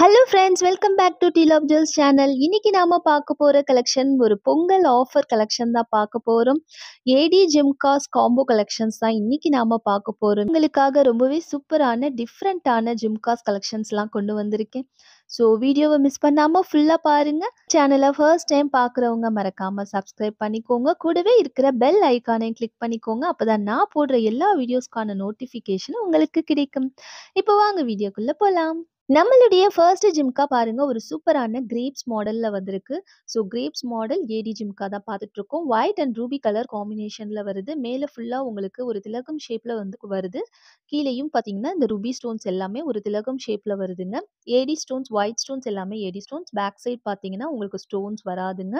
Hello friends, welcome back to Deal of Jewels channel. இன்னைக்கு நாம பார்க்க போற கலெக்ஷன் ஒரு பொங்கல் ஆஃபர் கலெக்ஷன் தான் பார்க்க போறோம். ஏடி ஜிம்காஸ் காம்போ கலெக்ஷன்ஸ் தான் இன்னைக்கு நாம பார்க்க போறோம். உங்களுக்காக ரொம்பவே சூப்பரான டிஃப்ரெண்ட்டான ஜிம்காஸ் கலெக்ஷன்ஸ்லாம் கொண்டு வந்திருக்கேன். ஸோ வீடியோவை மிஸ் பண்ணாம ஃபுல்லா பாருங்க. சேனலை ஃபர்ஸ்ட் டைம் பார்க்குறவங்க மறக்காம சப்ஸ்கிரைப் பண்ணிக்கோங்க. கூடவே இருக்கிற பெல் ஐக்கானையும் கிளிக் பண்ணிக்கோங்க. அப்பதான் நான் போடுற எல்லா வீடியோஸ்க்கான நோட்டிஃபிகேஷனும் உங்களுக்கு கிடைக்கும். இப்போ வாங்க வீடியோக்குள்ள போலாம். நம்மளுடைய ஃபர்ஸ்ட் ஜிம்கா பாருங்க, ஒரு சூப்பரான கிரேப்ஸ் மாடல்ல வந்திருக்கு. ஸோ கிரேப்ஸ் மாடல் ஏடி ஜிம்கா தான் பார்த்துட்டு இருக்கோம். ஒயிட் அண்ட் ரூபி கலர் காம்பினேஷன்ல வருது. மேலே ஃபுல்லா உங்களுக்கு ஒரு திலகம் ஷேப்ல வந்து வருது. கீழேயும் பார்த்தீங்கன்னா இந்த ரூபி ஸ்டோன்ஸ் எல்லாமே ஒரு திலகம் ஷேப்ல வருதுங்க. ஏடி ஸ்டோன்ஸ், ஒயிட் ஸ்டோன்ஸ் எல்லாமே ஏடி ஸ்டோன்ஸ். பேக் சைட் பார்த்தீங்கன்னா உங்களுக்கு ஸ்டோன்ஸ் வராதுங்க.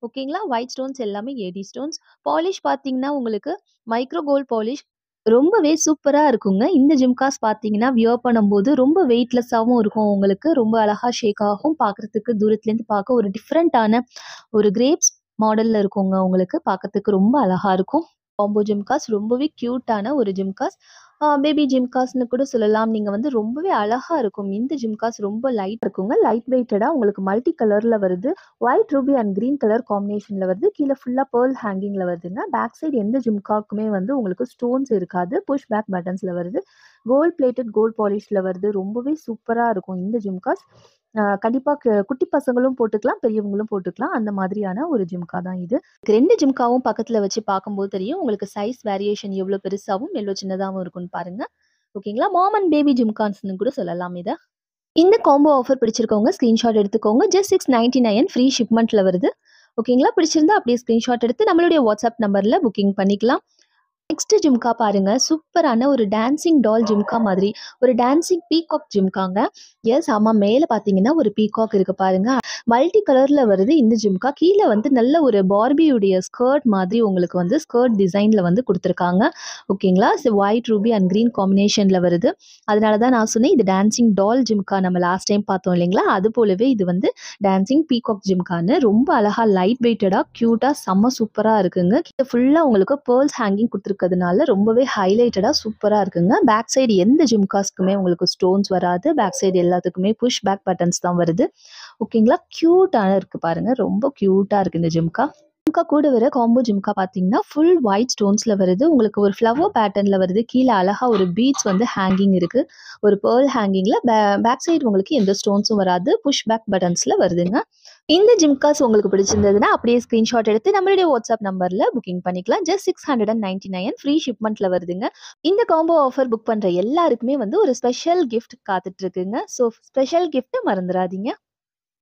ஓகேங்களா? ஒயிட் ஸ்டோன்ஸ் எல்லாமே ஏடி ஸ்டோன்ஸ். பாலிஷ் பார்த்தீங்கன்னா உங்களுக்கு மைக்ரோ கோல்ட் பாலிஷ். ரொம்பவே சூப்பரா இருக்குங்க. இந்த ஜிம்காஸ் பார்த்தீங்கன்னா, வியர் பண்ணும்போது ரொம்ப வெயிட்லெஸ்ஸாவும் இருக்கும் உங்களுக்கு. ரொம்ப அழகா ஷேக் ஆகும். பார்க்கறதுக்கு தூரத்துலேருந்து பார்க்க ஒரு டிஃப்ரெண்ட்டான ஒரு கிரேப்ஸ் மாடல்ல இருக்குங்க உங்களுக்கு. பார்க்கறதுக்கு ரொம்ப அழகா இருக்கும். காம்போ ஜிம்காஸ் ரொம்பவே க்யூட்டான ஒரு ஜிம்காஸ். பேபி ஜிம்காஸ்ன்னு கூட சொல்லலாம். நீங்க வந்து ரொம்பவே அழகா இருக்கும். இந்த ஜிம்காஸ் ரொம்ப லைட் இருக்குங்க. லைட் வெயிட்டடா உங்களுக்கு மல்டி கலர்ல வருது. White ruby and green colour காம்பினேஷன்ல வருது. கீழே ஃபுல்லா பேர்ல் ஹேங்கிங்ல வருதுங்க. பேக் சைடு எந்த ஜிம்காக்குமே வந்து உங்களுக்கு ஸ்டோன்ஸ் இருக்காது. புஷ் பேக் பட்டன்ஸ்ல வருது. கோல்ட் பிளேட்டட் கோல்ட் பாலிஷ்ல வருது. ரொம்பவே சூப்பரா இருக்கும் இந்த ஜிம்காஸ். கண்டிப்பா குட்டி பசங்களும் போட்டுக்கலாம், பெரியவங்களும் போட்டுக்கலாம். அந்த மாதிரியான ஒரு ஜிம்கா தான் இது. 2 ஜிம்காவும் பக்கத்துல வச்சு பார்க்கும்போது தெரியும். உங்களுக்கு சைஸ் வேரியேஷன் எவ்வளோ பெருசாவும், எவ்வளோ சின்னதாவும் இருக்குன்னு பாருங்க. ஓகேங்களா? மாம் அண்ட் பேபி ஜிம்கான்ஸ்ன்னு கூட சொல்லலாம் இத. இந்த காம்போ ஆஃபர் பிடிச்சிருக்கவங்க ஸ்க்ரீன்ஷாட் எடுத்துக்கோங்க. ஜஸ்ட் 699 ஃப்ரீ ஷிப்மெண்ட்ல வருது. ஓகேங்களா? பிடிச்சிருந்தா அப்படியே ஸ்க்ரீன்ஷாட் எடுத்து நம்மளுடைய வாட்ஸ்அப் நம்பர்ல புக்கிங் பண்ணிக்கலாம். நெக்ஸ்ட் ஜிம்கா பாருங்க, சூப்பரான ஒரு டான்சிங் டால் ஜிம்கா மாதிரி ஒரு டான்சிங் பீகாக் ஜிம்காங்க. எஸ், ஆமா, மேலே பார்த்தீங்கன்னா ஒரு பீகாக் இருக்கு பாருங்க. மல்டி கலர்ல வருது இந்த ஜிம்கா. கீழே வந்து நல்ல ஒரு பார்பியுடைய ஸ்கர்ட் மாதிரி உங்களுக்கு வந்து ஸ்கர்ட் டிசைன்ல வந்து கொடுத்துருக்காங்க. ஓகேங்களா? ஒயிட் ரூபி அண்ட் கிரீன் காம்பினேஷன்ல வருது. அதனால தான் நான் சொன்னேன் இது டான்சிங் டால் ஜிம்கா. நம்ம லாஸ்ட் டைம் பார்த்தோம் இல்லைங்களா? அது போலவே இது வந்து டான்சிங் பீகாக் ஜிம்கான்னு ரொம்ப அழகா லைட் வெயிட்டடா கியூட்டா செம்ம சூப்பரா இருக்குங்க. கீழே ஃபுல்லா உங்களுக்கு பேர்ல்ஸ் ஹேங்கிங் கொடுத்துருக்கிறதுனால ரொம்பவே ஹைலைட்டடா சூப்பரா இருக்குங்க. பேக் சைடு எந்த ஜிம்காஸ்க்குமே உங்களுக்கு ஸ்டோன்ஸ் வராது. பேக் சைடு எல்லாத்துக்குமே புஷ் பேக் பட்டன்ஸ் தான் வருது. ஓகேங்களா? கியூட்டான இருக்கு பாருங்க. ரொம்ப கியூட்டா இருக்கு இந்த ஜிம்கா. ஜிம்கா கூட வர காம்போ ஜிம்கா பார்த்தீங்கன்னா ஃபுல் ஒயிட் ஸ்டோன்ஸ்ல வருது. உங்களுக்கு ஒரு ஃப்ளவர் பேட்டர்ன்ல வருது. கீழே அழகா ஒரு பீட்ஸ் வந்து ஹேங்கிங் இருக்கு. ஒரு பேர்ல் ஹேங்கிங்ல பேக் சைடு உங்களுக்கு எந்த ஸ்டோன்ஸும் வராது. புஷ் பேக் பட்டன்ஸ்ல வருதுங்க. இந்த ஜிம்காஸ் உங்களுக்கு பிடிச்சிருந்ததுன்னா அப்படியே ஸ்க்ரீன்ஷாட் எடுத்து நம்மளுடைய வாட்ஸ்அப் நம்பர்ல புக்கிங் பண்ணிக்கலாம். ஜஸ்ட் 699 ஃப்ரீ ஷிப்மெண்ட்ல வருதுங்க. இந்த காம்போ ஆஃபர் புக் பண்ற எல்லாருக்குமே வந்து ஒரு ஸ்பெஷல் கிஃப்ட் காத்துட்டு இருக்குங்க. ஸோ ஸ்பெஷல் கிஃப்ட் மறந்துடாதீங்க.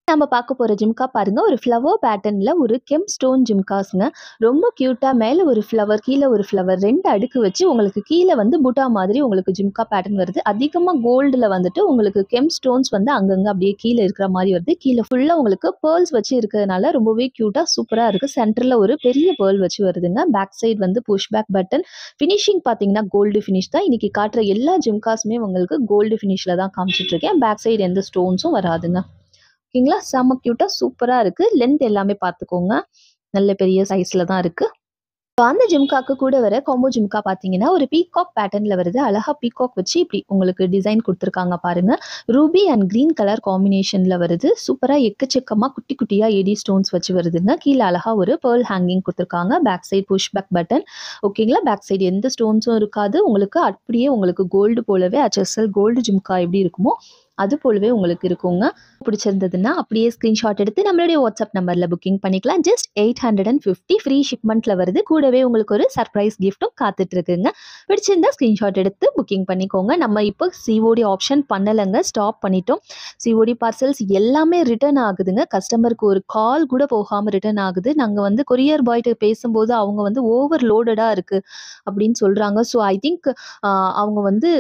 நம்ம பார்க்க போற ஜிம்கா பாருங்க, ஒரு ஃப்ளவர் பேட்டர்ன்ல ஒரு கெம் ஸ்டோன் ஜிம்காஸ்ங்க. ரொம்ப கியூட்டா மேல ஒரு ஃப்ளவர், கீழே ஒரு ஃப்ளவர் 2 அடுக்கு வச்சு உங்களுக்கு கீழே வந்து புட்டா மாதிரி உங்களுக்கு ஜிம்கா பேட்டர்ன் வருது. அதிகமா கோல்டுல வந்துட்டு உங்களுக்கு கெம் ஸ்டோன்ஸ் வந்து அங்கங்க அப்படியே கீழே இருக்கிற மாதிரி வருது. கீழே ஃபுல்லா உங்களுக்கு பேர்ல்ஸ் வச்சு இருக்கிறதுனால ரொம்பவே கியூட்டா சூப்பரா இருக்கு. சென்டர்ல ஒரு பெரிய பேர்ல் வச்சு வருதுங்க. பேக் சைடு வந்து புஷ் பேக் பட்டன். ஃபினிஷிங் பார்த்தீங்கன்னா கோல்டு ஃபினிஷ் தான். இன்னைக்கு காட்டுற எல்லா ஜிம்காஸுமே உங்களுக்கு கோல்டு ஃபினிஷ்ல தான் காமிச்சிட்டு இருக்கேன். பேக் சைடு எந்த ஸ்டோன்ஸும் வராதுங்க. ஓகேங்களா? செம்ம கியூட்டா சூப்பரா இருக்கு. லென்த் எல்லாமே பார்த்துக்கோங்க. நல்ல பெரிய சைஸ்ல தான் இருக்கு. அந்த ஜிம்காக்கு கூட வர காம்போ ஜிம்கா பார்த்தீங்கன்னா ஒரு பீகாக் பேட்டர்ன்ல வருது. அழகா பீகாக் வச்சு இப்படி உங்களுக்கு டிசைன் கொடுத்துருக்காங்க பாருங்க. ரூபி அண்ட் கிரீன் கலர் காம்பினேஷன்ல வருது. சூப்பரா எக்கச்சக்கமா குட்டி குட்டியா ஏடி ஸ்டோன்ஸ் வச்சு வருதுங்க. கீழே அழகா ஒரு பேர்ல் ஹேங்கிங் கொடுத்துருக்காங்க. Back side push back button. ஓகேங்களா? பேக் சைடு எந்த ஸ்டோன்ஸும் இருக்காது. உங்களுக்கு அப்படியே உங்களுக்கு கோல்டு போலவே HSL கோல்டு ஜிம்கா எப்படி இருக்குமோ அது போலவே உங்களுக்கு இருக்குங்க. பிடிச்சிருந்ததுன்னா அப்படியே ஸ்க்ரீன்ஷாட் எடுத்து நம்மளுடைய வாட்ஸ்அப் நம்பர்ல புக்கிங் பண்ணிக்கலாம். ஜஸ்ட் 850 ஃப்ரீ ஷிப்மெண்ட்ல வருது. கூடவே உங்களுக்கு ஒரு சர்ப்ரைஸ் கிஃப்ட்டும் காத்துட்டு இருக்குங்க. பிடிச்சிருந்தா ஸ்க்ரீன்ஷாட் எடுத்து புக்கிங் பண்ணிக்கோங்க. நம்ம இப்போ சிஓடி ஆப்ஷன் பண்ணலைங்க, ஸ்டாப் பண்ணிட்டோம். சிஓடி பார்சல்ஸ் எல்லாமே ரிட்டர்ன் ஆகுதுங்க. கஸ்டமருக்கு ஒரு கால் கூட போகாமல் ரிட்டர்ன் ஆகுது. நாங்கள் வந்து கொரியர் பாய்கிட்ட பேசும்போது அவங்க வந்து ஓவர்லோடடாக இருக்குது அப்படின்னு சொல்கிறாங்க. ஸோ ஐ திங்க் அவங்க வந்து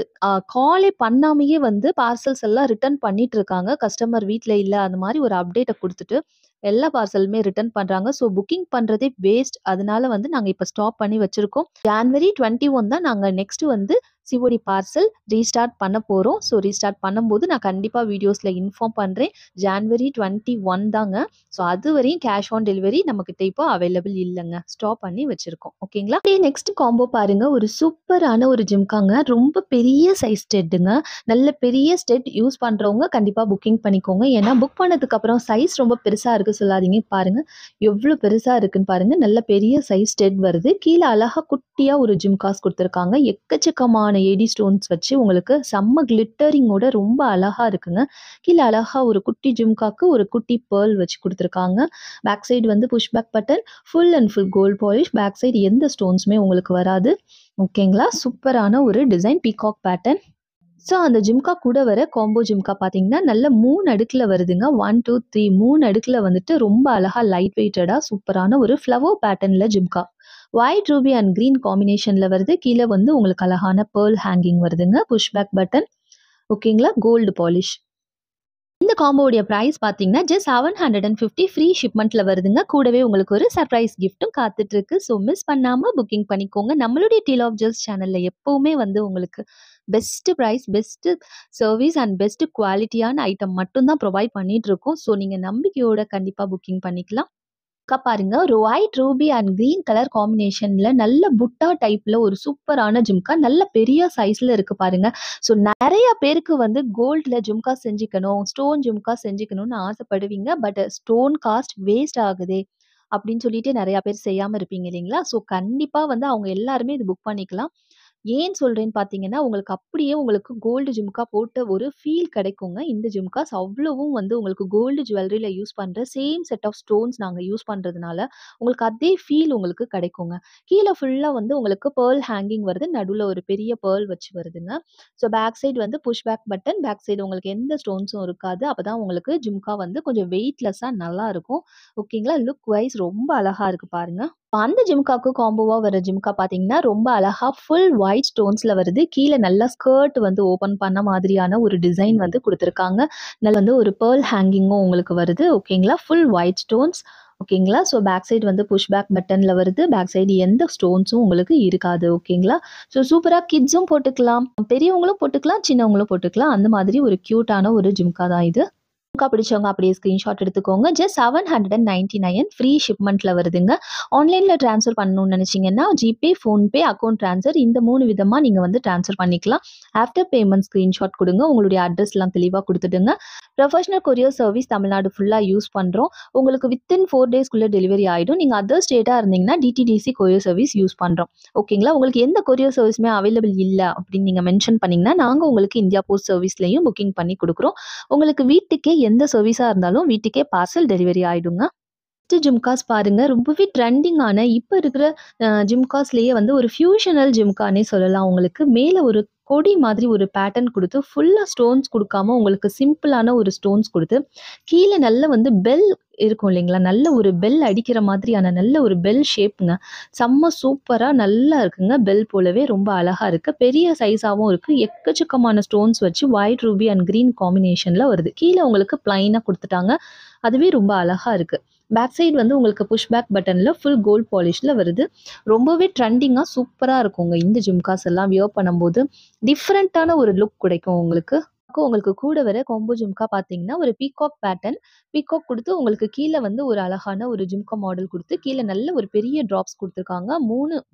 காலே பண்ணாமையே வந்து பார்சல்ஸ் எல்லாம் ரிட்டர்ன் பண்ணிட்டு இருக்காங்க. கஸ்டமர் வீட்ல இல்ல அந்த மாதிரி ஒரு அப்டேட்ட குடுத்துட்டு எல்லா பார்சலுமே ரிட்டர்ன் பண்றாங்க. ஸோ புக்கிங் பண்றதே வேஸ்ட். அதனால வந்து நாங்க இப்ப ஸ்டாப் பண்ணி வச்சிருக்கோம். ஜான்வரி 21 தான் நாங்க நெக்ஸ்ட் வந்து சிஓடி பார்சல் ரீஸ்டார்ட் பண்ண போகிறோம். ஸோ ரீஸ்டார்ட் பண்ணும்போது நான் கண்டிப்பாக வீடியோஸில் இன்ஃபார்ம் பண்ணுறேன். January 21 தாங்க. ஸோ அது வரையும் கேஷ் ஆன் டெலிவரி நம்மக்கிட்ட இப்போ அவைலபிள் இல்லைங்க. ஸ்டாப் பண்ணி வச்சுருக்கோம். ஓகேங்களா? நெக்ஸ்ட் காம்போ பாருங்க. ஒரு சூப்பரான ஒரு ஜிம்காங்க. ரொம்ப பெரிய சைஸ் ஸ்டெட்டுங்க. நல்ல பெரிய ஸ்டெட் யூஸ் பண்ணுறவங்க கண்டிப்பாக புக்கிங் பண்ணிக்கோங்க. ஏன்னா புக் பண்ணதுக்கப்புறம் சைஸ் ரொம்ப பெருசாக இருக்குது சொல்லாதீங்க. பாருங்கள் எவ்வளோ பெருசாக இருக்குன்னு பாருங்கள். நல்ல பெரிய சைஸ் ஸ்டெட் வருது. கீழே அழகாக குட்டியாக ஒரு ஜிம்காஸ் கொடுத்துருக்காங்க. எக்கச்சக்கமான ஏடி ஸ்டோன்ஸ் வச்சு உங்களுக்கு செம்ம கிளிட்டரிங்கோட ரொம்ப அழகாக இருக்குங்க. கீழே அழகாக ஒரு குட்டி ஜிம்காக்கு ஒரு குட்டி பேர்ல் வச்சு கொடுத்துருக்காங்க. பேக் சைடு வந்து push back button, full and full gold polish. Back side எந்த ஸ்டோன்ஸுமே உங்களுக்கு வராது. ஓகேங்களா? சூப்பரான ஒரு டிசைன் பீகாக் பேட்டர்ன். ஸோ அந்த ஜிம்கா கூட வர காம்போ ஜிம்கா பார்த்தீங்கன்னா நல்ல 3 அடுக்கில் வருதுங்க. 1, 2, 3 3 அடுக்கில் வந்துட்டு ரொம்ப அழகாக லைட் வெயிட்டடாக சூப்பரான ஒரு ஃப்ளவர் பேட்டர்னில் jhumka. White ruby and green காம்பினேஷனில் வருது. கீழே வந்து உங்களுக்கு அழகான பேர்ல் ஹேங்கிங் வருதுங்க. Push back button. ஓகேங்களா? Gold polish. இந்த காம்போவுடைய ப்ரைஸ் பார்த்தீங்கன்னா ஜஸ்ட் 750 ஃப்ரீ ஷிப்மெண்ட்டில் வருதுங்க. கூடவே உங்களுக்கு ஒரு சர்ப்ரைஸ் கிஃப்ட்டும் காத்துட்ருக்கு. ஸோ மிஸ் பண்ணாமல் புக்கிங் பண்ணிக்கோங்க. நம்மளுடைய டீல் ஆஃப் ஜெல்ஸ் சேனலில் எப்போவுமே வந்து உங்களுக்கு best price, best service and best குவாலிட்டியான ஐட்டம் மட்டும்தான் ப்ரொவைட் பண்ணிகிட்ருக்கோம். ஸோ நீங்கள் நம்பிக்கையோட கண்டிப்பாக புக்கிங் பண்ணிக்கலாம். பாருங்க ஒரு white ruby and green colour காம்பினேஷன்ல நல்ல புட்டா டைப்ல ஒரு சூப்பரான ஜும்கா நல்ல பெரிய சைஸ்ல இருக்கு பாருங்க. ஸோ நிறைய பேருக்கு வந்து கோல்ட்ல ஜும்கா செஞ்சுக்கணும், ஸ்டோன் ஜும்கா செஞ்சுக்கணும்னு ஆசைப்படுவீங்க. பட் ஸ்டோன் காஸ்ட் வேஸ்ட் ஆகுதே அப்படின்னு சொல்லிட்டு நிறைய பேர் செய்யாம இருப்பீங்க இல்லைங்களா? ஸோ கண்டிப்பா வந்து அவங்க எல்லாருமே இது புக் பண்ணிக்கலாம். ஏன் சொல்றேன்னு பார்த்தீங்கன்னா, உங்களுக்கு அப்படியே உங்களுக்கு கோல்டு ஜிம்கா போட்ட ஒரு ஃபீல் கிடைக்குங்க. இந்த ஜிம்காஸ் அவ்வளவும் வந்து உங்களுக்கு கோல்டு ஜுவல்லரியில யூஸ் பண்ற சேம் செட் ஆஃப் ஸ்டோன்ஸ் நாங்க யூஸ் பண்றதுனால, உங்களுக்கு அதே ஃபீல் உங்களுக்கு கிடைக்குங்க. கீழ ஃபுல்லா வந்து உங்களுக்கு பெர்ல் ஹேங்கிங் வருது. நடுவுல ஒரு பெரிய பெர்ல் வச்சு வருதுங்க. ஸோ பேக் சைடு வந்து push back button. Back side உங்களுக்கு எந்த ஸ்டோன்ஸும் இருக்காது. அப்பதான் உங்களுக்கு ஜிம்கா வந்து கொஞ்சம் வெயிட்லெஸ்ஸா நல்லா இருக்கும். ஓகேங்களா? லுக் வைஸ் ரொம்ப அழகா இருக்கு பாருங்க. அந்த ஜிம்காக்கு காம்போவா வர ஜிம்கா பார்த்தீங்கன்னா, ரொம்ப அழகா ஃபுல் ஒயிட் ஸ்டோன்ஸ்ல வருது. கீழ நல்லா ஸ்கர்ட் வந்து ஓப்பன் பண்ண மாதிரியான ஒரு டிசைன் வந்து குடுத்துருக்காங்க. நல்ல வந்து ஒரு பெர்ல் ஹேங்கிங்கும் உங்களுக்கு வருது. ஓகேங்களா? Full white stones. ஓகேங்களா? ஸோ பேக் சைடு வந்து புஷ் பேக் பட்டன்ல வருது. பேக் சைடு எந்த ஸ்டோன்ஸும் உங்களுக்கு இருக்காது. ஓகேங்களா? ஸோ சூப்பரா கிட்ஸும் போட்டுக்கலாம். பெரியவங்களும் போட்டுக்கலாம், சின்னவங்களும் போட்டுக்கலாம். அந்த மாதிரி ஒரு கியூட்டான ஒரு ஜிம்கா தான் இது. ஜிம்கா பிடிச்சவங்க அப்படியே ஸ்க்ரீன்ஷாட் எடுத்துக்கோங்க. ஜஸ்ட் 799 ஃப்ரீ ஷிப்மெண்ட்ல வருதுங்க. ஆன்லைன்ல ட்ரான்ஸ்ஃபர் பண்ணணும்னு நினைச்சீங்கன்னா ஜிபே, ஃபோன்பே, அக்கௌண்ட் ட்ரான்ஸ்ஃபர் இந்த 3 விதமா நீங்க வந்து ட்ரான்ஸ்ஃபர் பண்ணிக்கலாம். ஆஃப்டர் பேமெண்ட் ஸ்க்ரீன்ஷாட் கொடுங்க. உங்களுடைய அட்ரஸ்லாம் தெளிவா கொடுத்துடுங்க. ப்ரொஃபஷனல் கொரியர் சர்வீஸ் தமிழ்நாடு ஃபுல்லா யூஸ் பண்றோம். உங்களுக்கு வித்தின் 4 டேஸ்க்குள்ள டெலிவரி ஆயிடும். நீங்க அதர் ஸ்டேட்டா இருந்தீங்கன்னா டிடிடிசி கொரியர் சர்வீஸ் யூஸ் பண்றோம். ஓகேங்களா? உங்களுக்கு எந்த கொரியர் சர்வீஸுமே அவைலபிள் இல்ல அப்படின்னு நீங்க மென்ஷன் பண்ணீங்கன்னா, நாங்க உங்களுக்கு இந்தியா போஸ்ட் சர்வீஸ்லயும் புக்கிங் பண்ணி கொடுக்குறோம். உங்களுக்கு வீட்டுக்கே எந்த சர்வீஸா இருந்தாலும் வீட்டுக்கே பார்சல் டெலிவரி ஆயிடுங்க. நெக்ஸ்ட் ஜிம்காஸ் பாருங்க. ரொம்பவே ட்ரெண்டிங்கான இப்ப இருக்கிற ஜிம்காஸ்லயே வந்து ஒரு ஃபியூஷனல் ஜிம்கானே சொல்லலாம் உங்களுக்கு. மேல ஒரு கொடி மாதிரி ஒரு பேட்டர்ன் குடுத்து, ஃபுல்லா ஸ்டோன்ஸ் குடுக்காம உங்களுக்கு சிம்பிளான ஒரு ஸ்டோன்ஸ் குடுத்து, கீழ நல்ல வந்து பெல் இருக்கும் இல்லைங்களா? நல்ல ஒரு பெல் அடிக்கிற மாதிரியான நல்ல ஒரு பெல் ஷேப்புங்க. செம்ம சூப்பரா நல்லா இருக்குங்க. பெல் போலவே ரொம்ப அழகா இருக்கு. பெரிய சைஸாவும் இருக்கு. எக்கச்சக்கமான ஸ்டோன்ஸ் வச்சு ஒயிட் ரூபி அண்ட் கிரீன் காம்பினேஷன்ல வருது. கீழ உங்களுக்கு பிளைனா குடுத்துட்டாங்க. அதுவே ரொம்ப அழகா இருக்கு. பேக் சைடு வந்து உங்களுக்கு புஷ் பேக் பட்டன்ல ஃபுல் கோல்ட் பாலிஷ்ல வருது. ரொம்பவே ட்ரெண்டிங்கா சூப்பரா இருக்குங்க. இந்த ஜிம்காஸ் எல்லாம் வியர் பண்ணும்போது டிஃப்ரெண்ட்டான ஒரு லுக் கிடைக்கும் உங்களுக்கு. உங்களுக்கு கூட வர காம்போ ஜிம்கா பார்த்தீங்கன்னா, ஒரு பீகாக் பேட்டர்ன். பீகாக் குடுத்து உங்களுக்கு கீழ வந்து ஒரு அழகான ஒரு ஜிம்கா மாடல் குடுத்து, கீழ நல்ல ஒரு பெரிய ட்ராப்ஸ் குடுத்துருக்காங்க.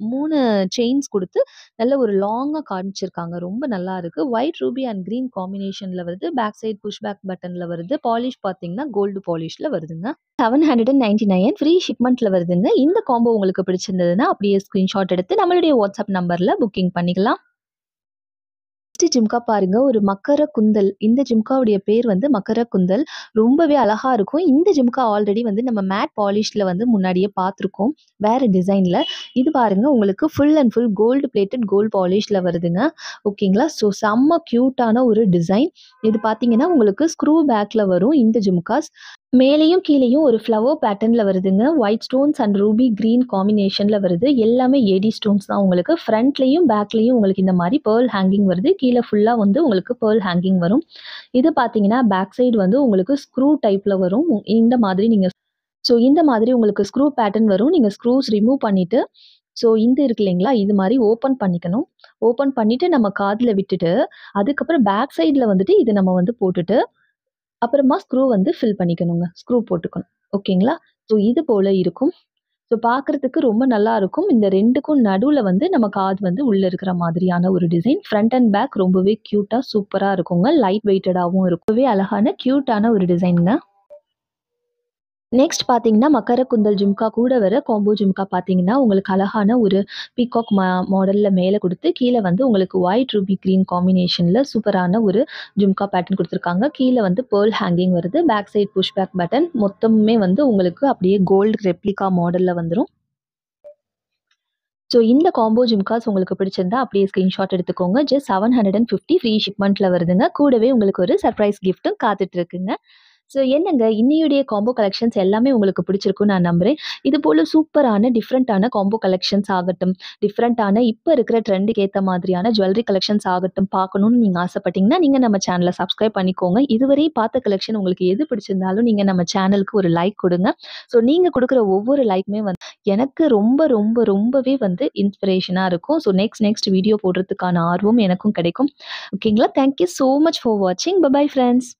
3 செயின்ஸ் குடுத்து, நல்ல ஒரு லாங்கா காமிச்சிருக்காங்க. ரொம்ப நல்லா இருக்கு. ஒயிட் ரூபி அண்ட் கிரீன் காம்பினேஷன்ல வருது. பேக் சைடு புஷ் பேக் பட்டன்ல வருது. பாலிஷ் பார்த்தீங்கன்னா, கோல்டு பாலிஷ்ல வருதுங்க. 799 ஃப்ரீ ஷிப்மெண்ட்ல வருதுங்க. இந்த காம்போ உங்களுக்கு பிடிச்சிருந்ததுன்னா, அப்படியே ஸ்கிரீன்ஷாட் எடுத்து நம்மளுடைய வாட்ஸ்அப் நம்பர்ல புக்கிங் பண்ணிக்கலாம். நெக்ஸ்ட் ஜிம்கா பாருங்க. ஒரு மக்கர குந்தல். இந்த ஜிம்காவுடைய பேர் வந்து மக்கர குந்தல். ரொம்பவே அழகா இருக்கும். இந்த ஜிம்கா ஆல்ரெடி வந்து நம்ம மேட் பாலிஷ்ல வந்து முன்னாடியே பார்த்துருக்கோம். வேற டிசைன்ல. இது பாருங்க உங்களுக்கு full and full gold plated gold பாலிஷ்ல வருதுங்க. ஓகேங்களா? ஸோ செம்ம கியூட்டான ஒரு டிசைன். இது பார்த்தீங்கன்னா, உங்களுக்கு ஸ்க்ரூ பேக்ல வரும் இந்த ஜிம்காஸ். மேலேயும் கீழேயும் ஒரு ஃப்ளவர் பேட்டர்ன்ல வருதுங்க. White stones and ruby green காம்பினேஷன்ல வருது. எல்லாமே ஏடி ஸ்டோன்ஸ் தான் உங்களுக்கு. ஃப்ரண்ட்லயும் பேக்லயும் உங்களுக்கு இந்த மாதிரி பெர்ல் ஹேங்கிங் வருது. கீழ ஃபுல்லா வந்து உங்களுக்கு பெர்ல் ஹேங்கிங் வரும். இது பார்த்தீங்கன்னா, பேக் சைடு வந்து உங்களுக்கு ஸ்க்ரூ டைப்ல வரும். இந்த மாதிரி நீங்க இந்த மாதிரி உங்களுக்கு ஸ்க்ரூ பேட்டர்ன் வரும். நீங்க ஸ்க்ரூஸ் ரிமூவ் பண்ணிட்டு ஸோ இந்த இருக்கு இல்லைங்களா? இது மாரி ஓப்பன் பண்ணிக்கணும். ஓப்பன் பண்ணிட்டு நம்ம காதுல விட்டுட்டு, அதுக்கப்புறம் பேக் சைட்ல வந்துட்டு இத நம்ம வந்து போட்டுட்டு, அப்புறமா ஸ்க்ரூ வந்து ஃபில் பண்ணிக்கணுங்க. ஸ்க்ரூ போட்டுக்கணும். ஓகேங்களா? ஸோ இது போல இருக்கும். ஸோ பார்க்கறதுக்கு ரொம்ப நல்லா இருக்கும். இந்த 2க்கும் நடுவுல வந்து நம்ம காது வந்து உள்ள இருக்கிற மாதிரியான ஒரு டிசைன். ஃப்ரண்ட் அண்ட் பேக் ரொம்பவே கியூட்டா, சூப்பரா இருக்குங்க. லைட் வெயிட்டடாவும் இருக்கும். ரொம்பவே அழகான, கியூட்டான ஒரு டிசைன்ங்க. நெக்ஸ்ட் பார்த்தீங்கன்னா, மக்கர குந்தல் ஜும்கா கூட வர காம்போ ஜும்கா பார்த்தீங்கன்னா, உங்களுக்கு அழகான ஒரு பீகாக் மாடல்ல மேல குடுத்து, கீழ வந்து உங்களுக்கு ஒயிட் ரூபி கிரீன் காம்பினேஷன்ல சூப்பரான ஒரு ஜும்கா பேட்டர்ன் குடுத்துருக்காங்க. கீழ வந்து பெர்ல் ஹேங்கிங் வருது. Back side push back button. மொத்தமுமே வந்து உங்களுக்கு அப்படியே கோல்டு ரெப்ளிகா மாடல்ல வந்துரும். ஸோ இந்த காம்போ ஜிம்காஸ் உங்களுக்கு பிடிச்சிருந்தா அப்படியே ஸ்கிரீன்ஷாட் எடுத்துக்கோங்க. ஜஸ்ட் 750 ஃப்ரீ ஷிப்மெண்ட்ல வருதுங்க. கூடவே உங்களுக்கு ஒரு சர்ப்ரைஸ் கிஃப்ட்டும் காத்துட்டு இருக்குங்க. ஸோ என்னங்க இன்னியுடைய காம்போ கலெக்ஷன்ஸ் எல்லாமே உங்களுக்கு பிடிச்சிருக்கும்னு நான் நம்புறேன். இது போல சூப்பரான டிஃப்ரெண்ட்டான காம்போ கலெக்ஷன்ஸ் ஆகட்டும், டிஃப்ரெண்ட்டான இப்ப இருக்கிற ட்ரெண்டுக்கு ஏத்த மாதிரியான ஜுவல்லரி கலெக்ஷன்ஸ் ஆகட்டும் பார்க்கணும்னு நீங்க ஆசைப்பட்டீங்கன்னா, நீங்க நம்ம சேனல சப்ஸ்கிரைப் பண்ணிக்கோங்க. இதுவரை பார்த்த கலெக்ஷன் உங்களுக்கு எது பிடிச்சிருந்தாலும் நீங்க நம்ம சேனலுக்கு ஒரு லைக் குடுங்க. ஸோ நீங்க குடுக்குற ஒவ்வொரு லைக்குமே வந்து எனக்கு ரொம்பவே வந்து இன்ஸ்பிரேஷனா இருக்கும். ஸோ நெக்ஸ்ட் வீடியோ போடுறதுக்கான ஆர்வம் எனக்கும் கிடைக்கும். ஓகேங்களா? Thank you so much for வாட்சிங். Bye bye friends.